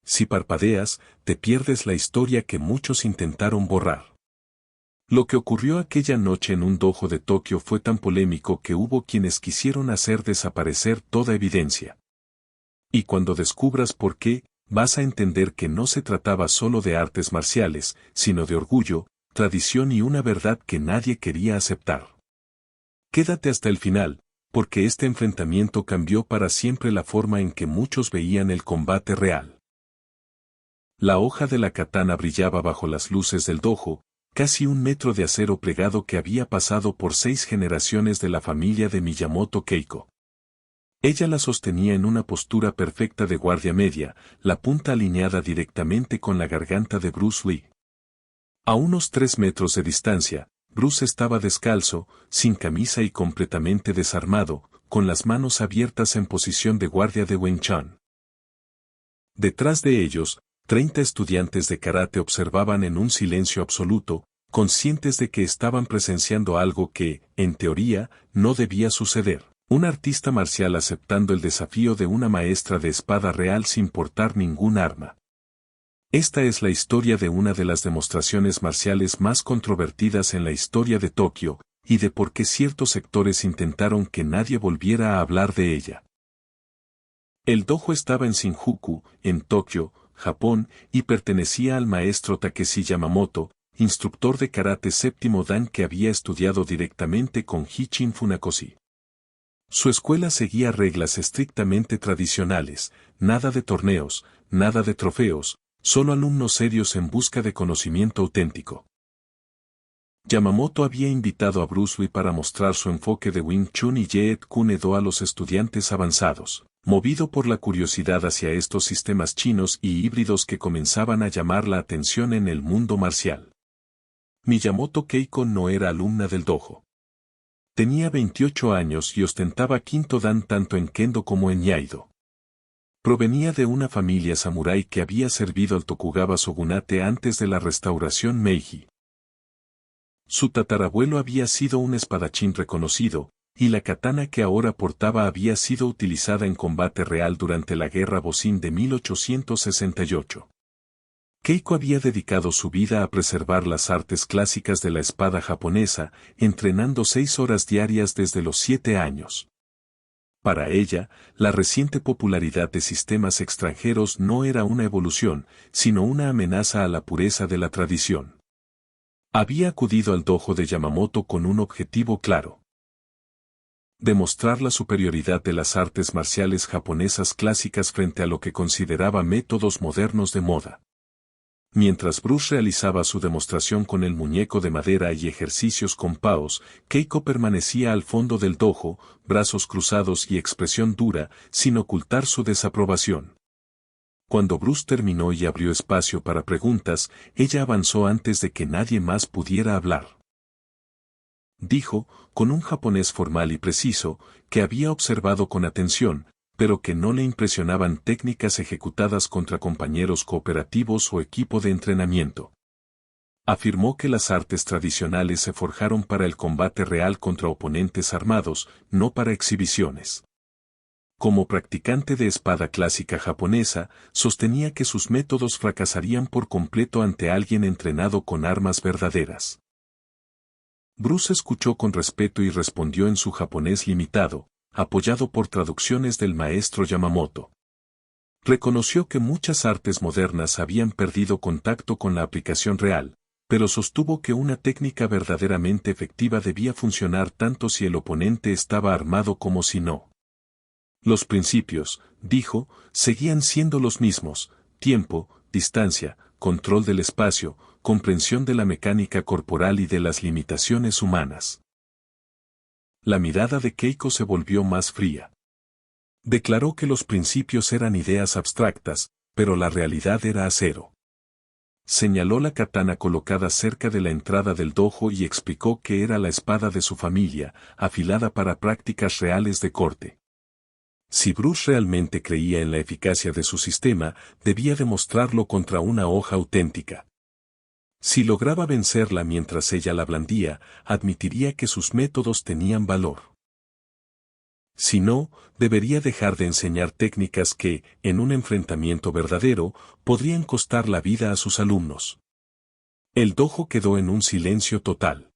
si parpadeas, te pierdes la historia que muchos intentaron borrar. Lo que ocurrió aquella noche en un dojo de Tokio fue tan polémico que hubo quienes quisieron hacer desaparecer toda evidencia. Y cuando descubras por qué, vas a entender que no se trataba solo de artes marciales, sino de orgullo, tradición y una verdad que nadie quería aceptar. Quédate hasta el final, porque este enfrentamiento cambió para siempre la forma en que muchos veían el combate real. La hoja de la katana brillaba bajo las luces del dojo, casi 1 metro de acero plegado que había pasado por 6 generaciones de la familia de Miyamoto Keiko. Ella la sostenía en una postura perfecta de guardia media, la punta alineada directamente con la garganta de Bruce Lee. A unos 3 metros de distancia, Bruce estaba descalzo, sin camisa y completamente desarmado, con las manos abiertas en posición de guardia de Wing Chun. Detrás de ellos, 30 estudiantes de karate observaban en un silencio absoluto, conscientes de que estaban presenciando algo que, en teoría, no debía suceder. Un artista marcial aceptando el desafío de una maestra de espada real sin portar ningún arma. Esta es la historia de una de las demostraciones marciales más controvertidas en la historia de Tokio, y de por qué ciertos sectores intentaron que nadie volviera a hablar de ella. El dojo estaba en Shinjuku, en Tokio, Japón, y pertenecía al maestro Takeshi Yamamoto, instructor de karate séptimo dan que había estudiado directamente con Hichin Funakoshi. Su escuela seguía reglas estrictamente tradicionales, nada de torneos, nada de trofeos, solo alumnos serios en busca de conocimiento auténtico. Yamamoto había invitado a Bruce Lee para mostrar su enfoque de Wing Chun y Jeet Kune Do a los estudiantes avanzados, movido por la curiosidad hacia estos sistemas chinos y híbridos que comenzaban a llamar la atención en el mundo marcial. Miyamoto Keiko no era alumna del dojo. Tenía 28 años y ostentaba quinto dan tanto en Kendo como en Iaido. Provenía de una familia samurái que había servido al Tokugawa shogunate antes de la restauración Meiji. Su tatarabuelo había sido un espadachín reconocido, y la katana que ahora portaba había sido utilizada en combate real durante la Guerra Boshin de 1868. Keiko había dedicado su vida a preservar las artes clásicas de la espada japonesa, entrenando 6 horas diarias desde los 7 años. Para ella, la reciente popularidad de sistemas extranjeros no era una evolución, sino una amenaza a la pureza de la tradición. Había acudido al dojo de Yamamoto con un objetivo claro: demostrar la superioridad de las artes marciales japonesas clásicas frente a lo que consideraba métodos modernos de moda. Mientras Bruce realizaba su demostración con el muñeco de madera y ejercicios con paos, Keiko permanecía al fondo del dojo, brazos cruzados y expresión dura, sin ocultar su desaprobación. Cuando Bruce terminó y abrió espacio para preguntas, ella avanzó antes de que nadie más pudiera hablar. Dijo, con un japonés formal y preciso, que había observado con atención, pero que no le impresionaban técnicas ejecutadas contra compañeros cooperativos o equipo de entrenamiento. Afirmó que las artes tradicionales se forjaron para el combate real contra oponentes armados, no para exhibiciones. Como practicante de espada clásica japonesa, sostenía que sus métodos fracasarían por completo ante alguien entrenado con armas verdaderas. Bruce escuchó con respeto y respondió en su japonés limitado, apoyado por traducciones del maestro Yamamoto. Reconoció que muchas artes modernas habían perdido contacto con la aplicación real, pero sostuvo que una técnica verdaderamente efectiva debía funcionar tanto si el oponente estaba armado como si no. Los principios, dijo, seguían siendo los mismos: tiempo, distancia, control del espacio, comprensión de la mecánica corporal y de las limitaciones humanas. La mirada de Keiko se volvió más fría. Declaró que los principios eran ideas abstractas, pero la realidad era acero. Señaló la katana colocada cerca de la entrada del dojo y explicó que era la espada de su familia, afilada para prácticas reales de corte. Si Bruce realmente creía en la eficacia de su sistema, debía demostrarlo contra una hoja auténtica. Si lograba vencerla mientras ella la blandía, admitiría que sus métodos tenían valor. Si no, debería dejar de enseñar técnicas que, en un enfrentamiento verdadero, podrían costar la vida a sus alumnos. El dojo quedó en un silencio total.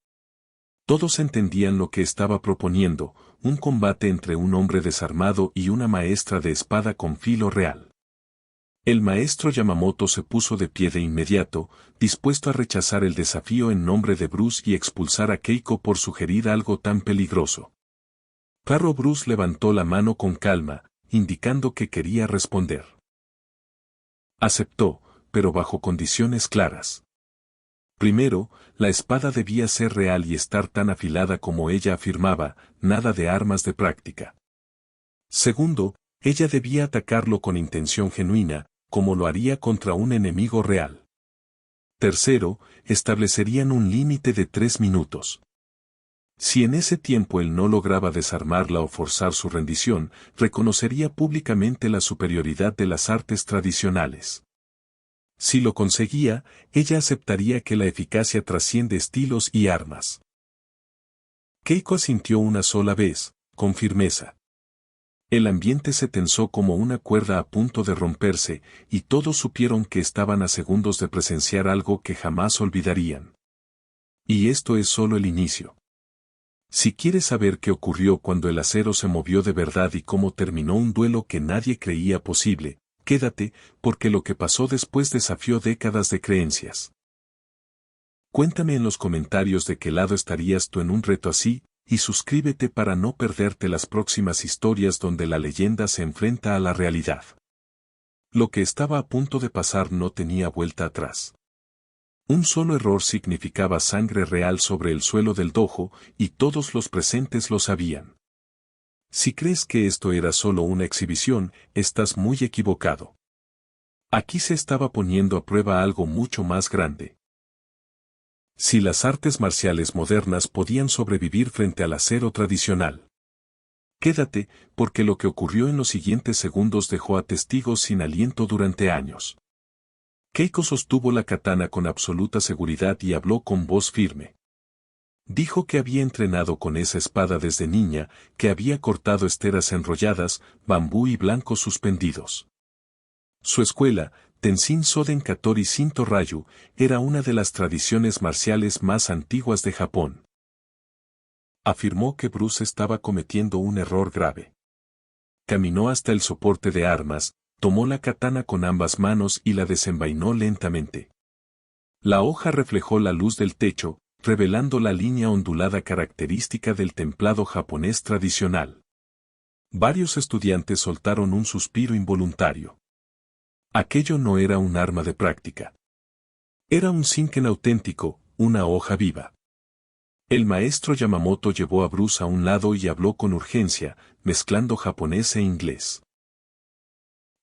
Todos entendían lo que estaba proponiendo, un combate entre un hombre desarmado y una maestra de espada con filo real. El maestro Yamamoto se puso de pie de inmediato, dispuesto a rechazar el desafío en nombre de Bruce y expulsar a Keiko por sugerir algo tan peligroso. Pero Bruce levantó la mano con calma, indicando que quería responder. Aceptó, pero bajo condiciones claras. Primero, la espada debía ser real y estar tan afilada como ella afirmaba, nada de armas de práctica. Segundo, ella debía atacarlo con intención genuina, como lo haría contra un enemigo real. Tercero, establecerían un límite de 3 minutos. Si en ese tiempo él no lograba desarmarla o forzar su rendición, reconocería públicamente la superioridad de las artes tradicionales. Si lo conseguía, ella aceptaría que la eficacia trasciende estilos y armas. Keiko asintió una sola vez, con firmeza. El ambiente se tensó como una cuerda a punto de romperse, y todos supieron que estaban a segundos de presenciar algo que jamás olvidarían. Y esto es solo el inicio. Si quieres saber qué ocurrió cuando el acero se movió de verdad y cómo terminó un duelo que nadie creía posible, quédate, porque lo que pasó después desafió décadas de creencias. Cuéntame en los comentarios de qué lado estarías tú en un reto así, y suscríbete para no perderte las próximas historias donde la leyenda se enfrenta a la realidad. Lo que estaba a punto de pasar no tenía vuelta atrás. Un solo error significaba sangre real sobre el suelo del dojo, y todos los presentes lo sabían. Si crees que esto era solo una exhibición, estás muy equivocado. Aquí se estaba poniendo a prueba algo mucho más grande. Si las artes marciales modernas podían sobrevivir frente al acero tradicional. Quédate, porque lo que ocurrió en los siguientes segundos dejó a testigos sin aliento durante años. Keiko sostuvo la katana con absoluta seguridad y habló con voz firme. Dijo que había entrenado con esa espada desde niña, que había cortado esteras enrolladas, bambú y blancos suspendidos. Su escuela, Tenshin Soden Katori Shinto Ryu, era una de las tradiciones marciales más antiguas de Japón. Afirmó que Bruce estaba cometiendo un error grave. Caminó hasta el soporte de armas, tomó la katana con ambas manos y la desenvainó lentamente. La hoja reflejó la luz del techo, revelando la línea ondulada característica del templado japonés tradicional. Varios estudiantes soltaron un suspiro involuntario. Aquello no era un arma de práctica. Era un shinken auténtico, una hoja viva. El maestro Yamamoto llevó a Bruce a un lado y habló con urgencia, mezclando japonés e inglés.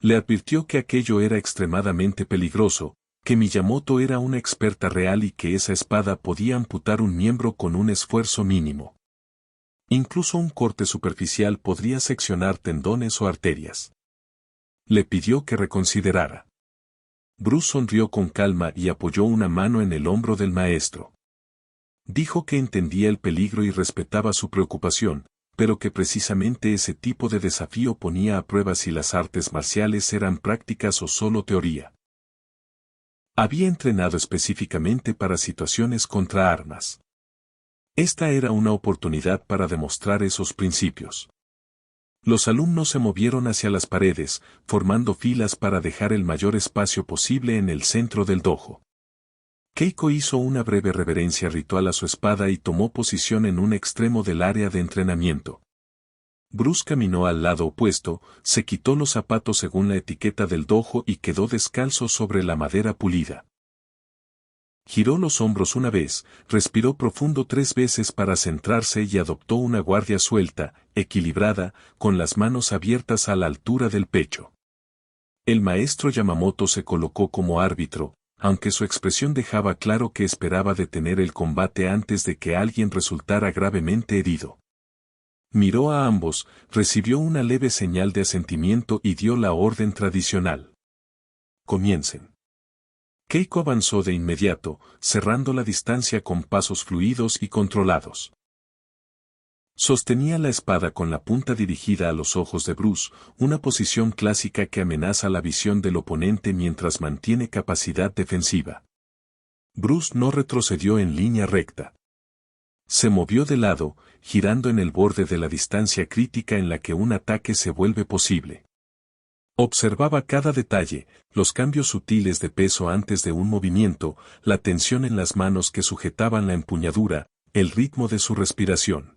Le advirtió que aquello era extremadamente peligroso, que Miyamoto era una experta real y que esa espada podía amputar un miembro con un esfuerzo mínimo. Incluso un corte superficial podría seccionar tendones o arterias. Le pidió que reconsiderara. Bruce sonrió con calma y apoyó una mano en el hombro del maestro. Dijo que entendía el peligro y respetaba su preocupación, pero que precisamente ese tipo de desafío ponía a prueba si las artes marciales eran prácticas o solo teoría. Había entrenado específicamente para situaciones contra armas. Esta era una oportunidad para demostrar esos principios. Los alumnos se movieron hacia las paredes, formando filas para dejar el mayor espacio posible en el centro del dojo. Keiko hizo una breve reverencia ritual a su espada y tomó posición en un extremo del área de entrenamiento. Bruce caminó al lado opuesto, se quitó los zapatos según la etiqueta del dojo y quedó descalzo sobre la madera pulida. Giró los hombros una vez, respiró profundo 3 veces para centrarse y adoptó una guardia suelta, equilibrada, con las manos abiertas a la altura del pecho. El maestro Yamamoto se colocó como árbitro, aunque su expresión dejaba claro que esperaba detener el combate antes de que alguien resultara gravemente herido. Miró a ambos, recibió una leve señal de asentimiento y dio la orden tradicional. Comiencen. Keiko avanzó de inmediato, cerrando la distancia con pasos fluidos y controlados. Sostenía la espada con la punta dirigida a los ojos de Bruce, una posición clásica que amenaza la visión del oponente mientras mantiene capacidad defensiva. Bruce no retrocedió en línea recta. Se movió de lado, girando en el borde de la distancia crítica en la que un ataque se vuelve posible. Observaba cada detalle, los cambios sutiles de peso antes de un movimiento, la tensión en las manos que sujetaban la empuñadura, el ritmo de su respiración.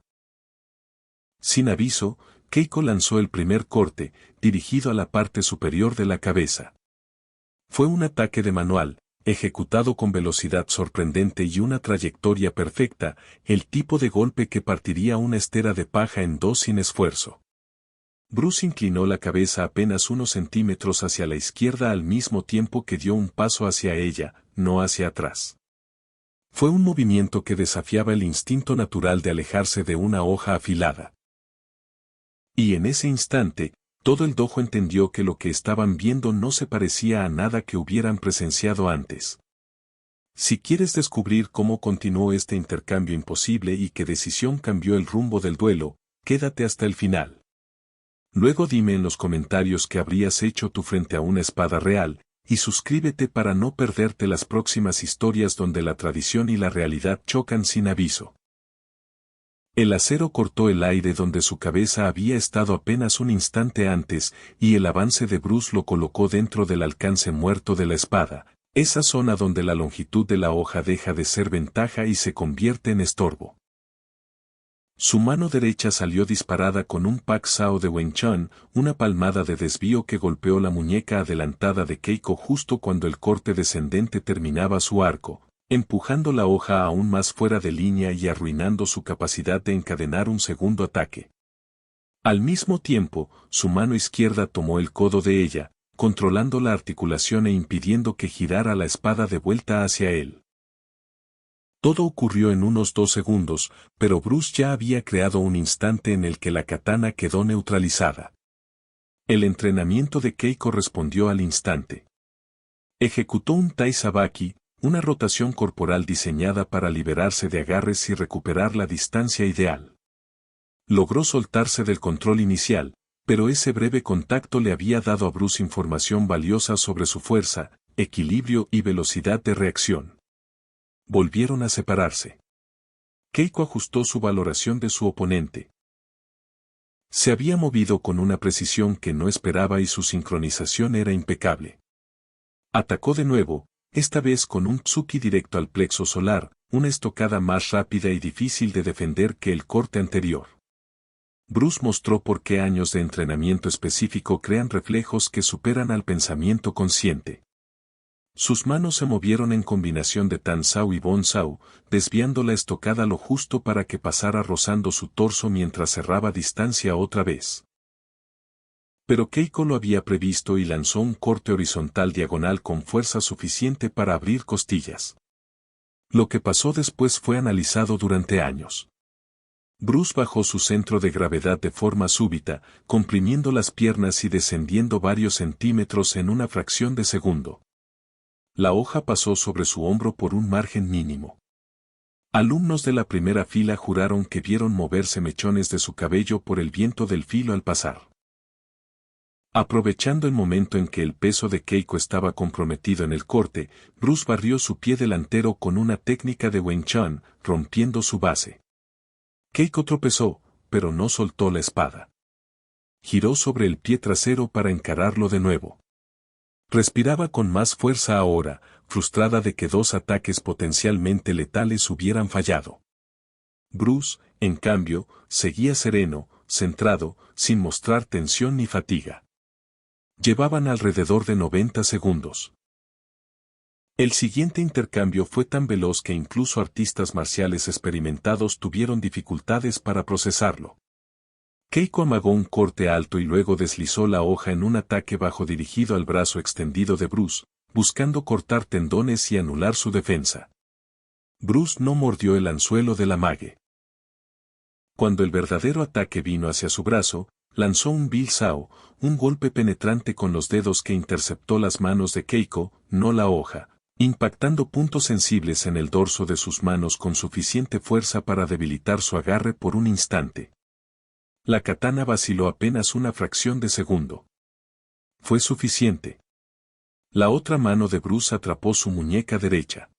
Sin aviso, Keiko lanzó el primer corte, dirigido a la parte superior de la cabeza. Fue un ataque de manual, ejecutado con velocidad sorprendente y una trayectoria perfecta, el tipo de golpe que partiría una estera de paja en dos sin esfuerzo. Bruce inclinó la cabeza apenas unos centímetros hacia la izquierda al mismo tiempo que dio un paso hacia ella, no hacia atrás. Fue un movimiento que desafiaba el instinto natural de alejarse de una hoja afilada. Y en ese instante, todo el dojo entendió que lo que estaban viendo no se parecía a nada que hubieran presenciado antes. Si quieres descubrir cómo continuó este intercambio imposible y qué decisión cambió el rumbo del duelo, quédate hasta el final. Luego dime en los comentarios qué habrías hecho tú frente a una espada real, y suscríbete para no perderte las próximas historias donde la tradición y la realidad chocan sin aviso. El acero cortó el aire donde su cabeza había estado apenas un instante antes, y el avance de Bruce lo colocó dentro del alcance muerto de la espada, esa zona donde la longitud de la hoja deja de ser ventaja y se convierte en estorbo. Su mano derecha salió disparada con un Pak Sao de Wing Chun, una palmada de desvío que golpeó la muñeca adelantada de Keiko justo cuando el corte descendente terminaba su arco, empujando la hoja aún más fuera de línea y arruinando su capacidad de encadenar un segundo ataque. Al mismo tiempo, su mano izquierda tomó el codo de ella, controlando la articulación e impidiendo que girara la espada de vuelta hacia él. Todo ocurrió en unos 2 segundos, pero Bruce ya había creado un instante en el que la katana quedó neutralizada. El entrenamiento de Keiko respondió al instante. Ejecutó un Tai Sabaki, una rotación corporal diseñada para liberarse de agarres y recuperar la distancia ideal. Logró soltarse del control inicial, pero ese breve contacto le había dado a Bruce información valiosa sobre su fuerza, equilibrio y velocidad de reacción. Volvieron a separarse. Keiko ajustó su valoración de su oponente. Se había movido con una precisión que no esperaba y su sincronización era impecable. Atacó de nuevo, esta vez con un tsuki directo al plexo solar, una estocada más rápida y difícil de defender que el corte anterior. Bruce mostró por qué años de entrenamiento específico crean reflejos que superan al pensamiento consciente. Sus manos se movieron en combinación de Tan Sao y Bon Sao, desviando la estocada lo justo para que pasara rozando su torso mientras cerraba distancia otra vez. Pero Keiko lo había previsto y lanzó un corte horizontal diagonal con fuerza suficiente para abrir costillas. Lo que pasó después fue analizado durante años. Bruce bajó su centro de gravedad de forma súbita, comprimiendo las piernas y descendiendo varios centímetros en una fracción de segundo. La hoja pasó sobre su hombro por un margen mínimo. Alumnos de la primera fila juraron que vieron moverse mechones de su cabello por el viento del filo al pasar. Aprovechando el momento en que el peso de Keiko estaba comprometido en el corte, Bruce barrió su pie delantero con una técnica de Wing Chun, rompiendo su base. Keiko tropezó, pero no soltó la espada. Giró sobre el pie trasero para encararlo de nuevo. Respiraba con más fuerza ahora, frustrada de que 2 ataques potencialmente letales hubieran fallado. Bruce, en cambio, seguía sereno, centrado, sin mostrar tensión ni fatiga. Llevaban alrededor de 90 segundos. El siguiente intercambio fue tan veloz que incluso artistas marciales experimentados tuvieron dificultades para procesarlo. Keiko amagó un corte alto y luego deslizó la hoja en un ataque bajo dirigido al brazo extendido de Bruce, buscando cortar tendones y anular su defensa. Bruce no mordió el anzuelo del amague. Cuando el verdadero ataque vino hacia su brazo, lanzó un Bill Sao, un golpe penetrante con los dedos que interceptó las manos de Keiko, no la hoja, impactando puntos sensibles en el dorso de sus manos con suficiente fuerza para debilitar su agarre por un instante. La katana vaciló apenas una fracción de segundo. Fue suficiente. La otra mano de Bruce atrapó su muñeca derecha.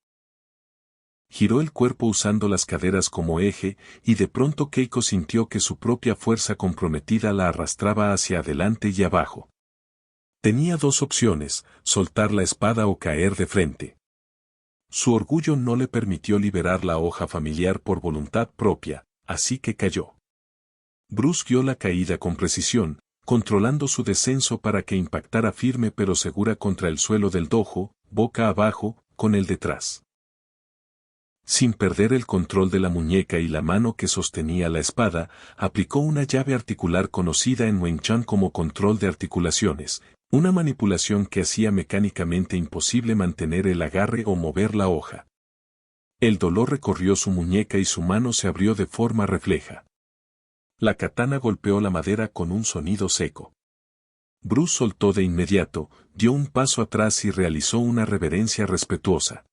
Giró el cuerpo usando las caderas como eje, y de pronto Keiko sintió que su propia fuerza comprometida la arrastraba hacia adelante y abajo. Tenía dos opciones, soltar la espada o caer de frente. Su orgullo no le permitió liberar la hoja familiar por voluntad propia, así que cayó. Bruce guió la caída con precisión, controlando su descenso para que impactara firme pero segura contra el suelo del dojo, boca abajo, con el detrás. Sin perder el control de la muñeca y la mano que sostenía la espada, aplicó una llave articular conocida en Wing Chun como control de articulaciones, una manipulación que hacía mecánicamente imposible mantener el agarre o mover la hoja. El dolor recorrió su muñeca y su mano se abrió de forma refleja. La katana golpeó la madera con un sonido seco. Bruce soltó de inmediato, dio un paso atrás y realizó una reverencia respetuosa.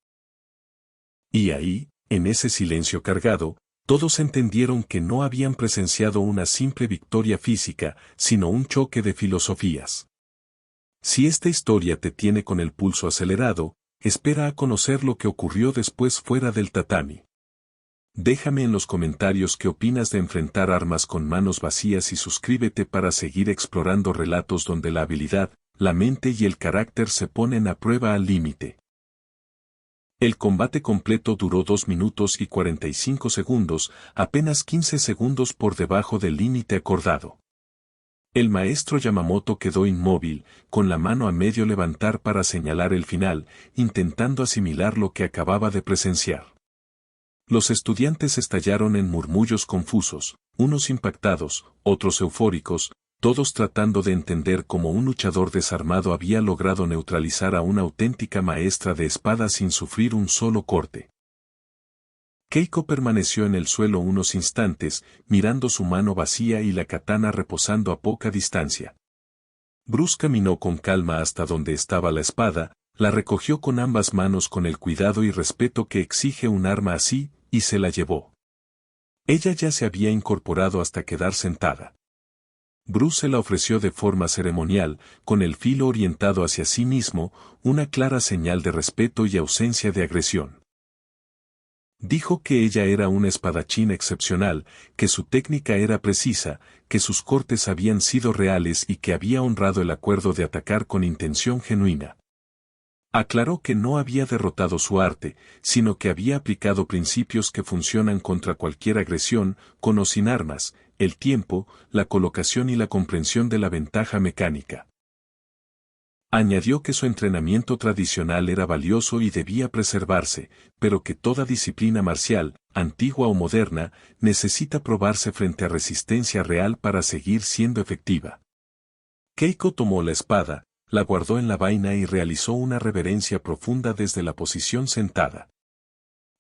Y ahí, en ese silencio cargado, todos entendieron que no habían presenciado una simple victoria física, sino un choque de filosofías. Si esta historia te tiene con el pulso acelerado, espera a conocer lo que ocurrió después fuera del tatami. Déjame en los comentarios qué opinas de enfrentar armas con manos vacías y suscríbete para seguir explorando relatos donde la habilidad, la mente y el carácter se ponen a prueba al límite. El combate completo duró 2 minutos y 45 segundos, apenas 15 segundos por debajo del límite acordado. El maestro Yamamoto quedó inmóvil, con la mano a medio levantar para señalar el final, intentando asimilar lo que acababa de presenciar. Los estudiantes estallaron en murmullos confusos, unos impactados, otros eufóricos, todos tratando de entender cómo un luchador desarmado había logrado neutralizar a una auténtica maestra de espada sin sufrir un solo corte. Keiko permaneció en el suelo unos instantes, mirando su mano vacía y la katana reposando a poca distancia. Bruce caminó con calma hasta donde estaba la espada, la recogió con ambas manos con el cuidado y respeto que exige un arma así, y se la llevó. Ella ya se había incorporado hasta quedar sentada. Bruce se la ofreció de forma ceremonial, con el filo orientado hacia sí mismo, una clara señal de respeto y ausencia de agresión. Dijo que ella era una espadachín excepcional, que su técnica era precisa, que sus cortes habían sido reales y que había honrado el acuerdo de atacar con intención genuina. Aclaró que no había derrotado su arte, sino que había aplicado principios que funcionan contra cualquier agresión, con o sin armas, el tiempo, la colocación y la comprensión de la ventaja mecánica. Añadió que su entrenamiento tradicional era valioso y debía preservarse, pero que toda disciplina marcial, antigua o moderna, necesita probarse frente a resistencia real para seguir siendo efectiva. Keiko tomó la espada, la guardó en la vaina y realizó una reverencia profunda desde la posición sentada.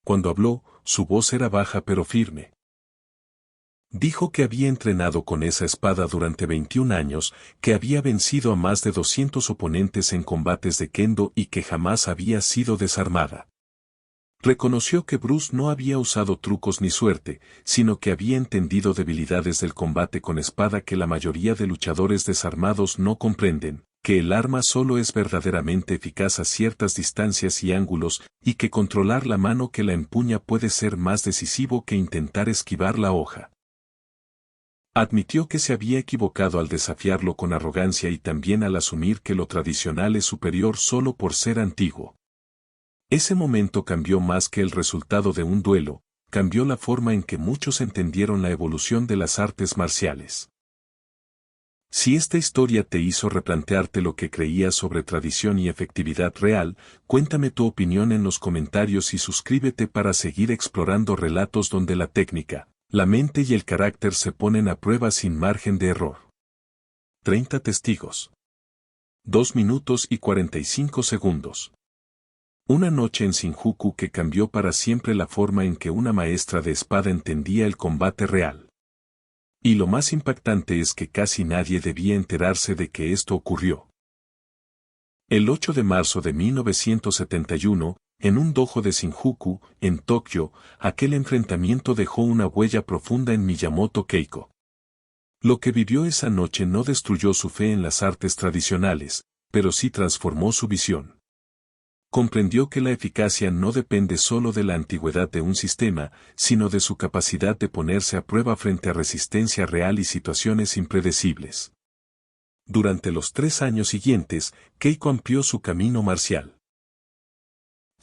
Cuando habló, su voz era baja pero firme. Dijo que había entrenado con esa espada durante 21 años, que había vencido a más de 200 oponentes en combates de kendo y que jamás había sido desarmada. Reconoció que Bruce no había usado trucos ni suerte, sino que había entendido debilidades del combate con espada que la mayoría de luchadores desarmados no comprenden, que el arma solo es verdaderamente eficaz a ciertas distancias y ángulos, y que controlar la mano que la empuña puede ser más decisivo que intentar esquivar la hoja. Admitió que se había equivocado al desafiarlo con arrogancia y también al asumir que lo tradicional es superior solo por ser antiguo. Ese momento cambió más que el resultado de un duelo, cambió la forma en que muchos entendieron la evolución de las artes marciales. Si esta historia te hizo replantearte lo que creías sobre tradición y efectividad real, cuéntame tu opinión en los comentarios y suscríbete para seguir explorando relatos donde la técnica, la mente y el carácter se ponen a prueba sin margen de error. 30 testigos. 2 minutos y 45 segundos. Una noche en Shinjuku que cambió para siempre la forma en que una maestra de espada entendía el combate real. Y lo más impactante es que casi nadie debía enterarse de que esto ocurrió. El 8 de marzo de 1971, En un dojo de Shinjuku, en Tokio, aquel enfrentamiento dejó una huella profunda en Miyamoto Keiko. Lo que vivió esa noche no destruyó su fe en las artes tradicionales, pero sí transformó su visión. Comprendió que la eficacia no depende solo de la antigüedad de un sistema, sino de su capacidad de ponerse a prueba frente a resistencia real y situaciones impredecibles. Durante los 3 años siguientes, Keiko amplió su camino marcial.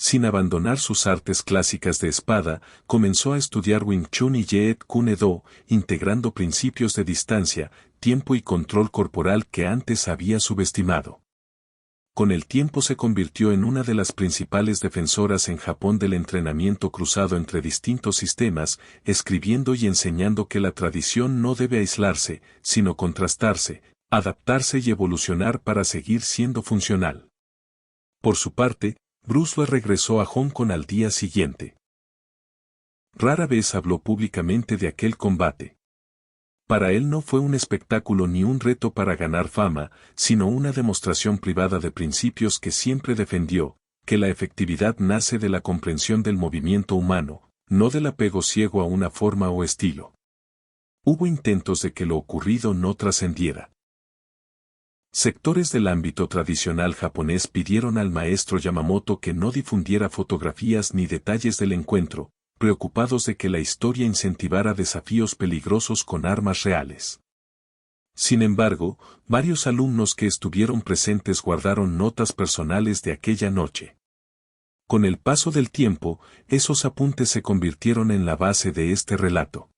Sin abandonar sus artes clásicas de espada, comenzó a estudiar Wing Chun y Jeet Kune Do, integrando principios de distancia, tiempo y control corporal que antes había subestimado. Con el tiempo se convirtió en una de las principales defensoras en Japón del entrenamiento cruzado entre distintos sistemas, escribiendo y enseñando que la tradición no debe aislarse, sino contrastarse, adaptarse y evolucionar para seguir siendo funcional. Por su parte, Bruce Lee regresó a Hong Kong al día siguiente. Rara vez habló públicamente de aquel combate. Para él no fue un espectáculo ni un reto para ganar fama, sino una demostración privada de principios que siempre defendió, que la efectividad nace de la comprensión del movimiento humano, no del apego ciego a una forma o estilo. Hubo intentos de que lo ocurrido no trascendiera. Sectores del ámbito tradicional japonés pidieron al maestro Yamamoto que no difundiera fotografías ni detalles del encuentro, preocupados de que la historia incentivara desafíos peligrosos con armas reales. Sin embargo, varios alumnos que estuvieron presentes guardaron notas personales de aquella noche. Con el paso del tiempo, esos apuntes se convirtieron en la base de este relato.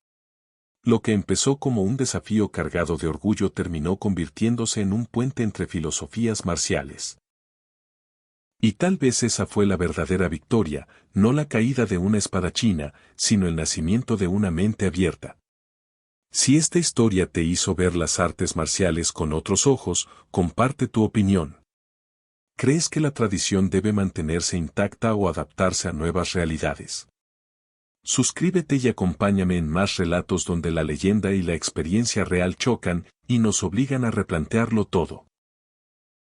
Lo que empezó como un desafío cargado de orgullo terminó convirtiéndose en un puente entre filosofías marciales. Y tal vez esa fue la verdadera victoria, no la caída de una espadachina, sino el nacimiento de una mente abierta. Si esta historia te hizo ver las artes marciales con otros ojos, comparte tu opinión. ¿Crees que la tradición debe mantenerse intacta o adaptarse a nuevas realidades? Suscríbete y acompáñame en más relatos donde la leyenda y la experiencia real chocan y nos obligan a replantearlo todo.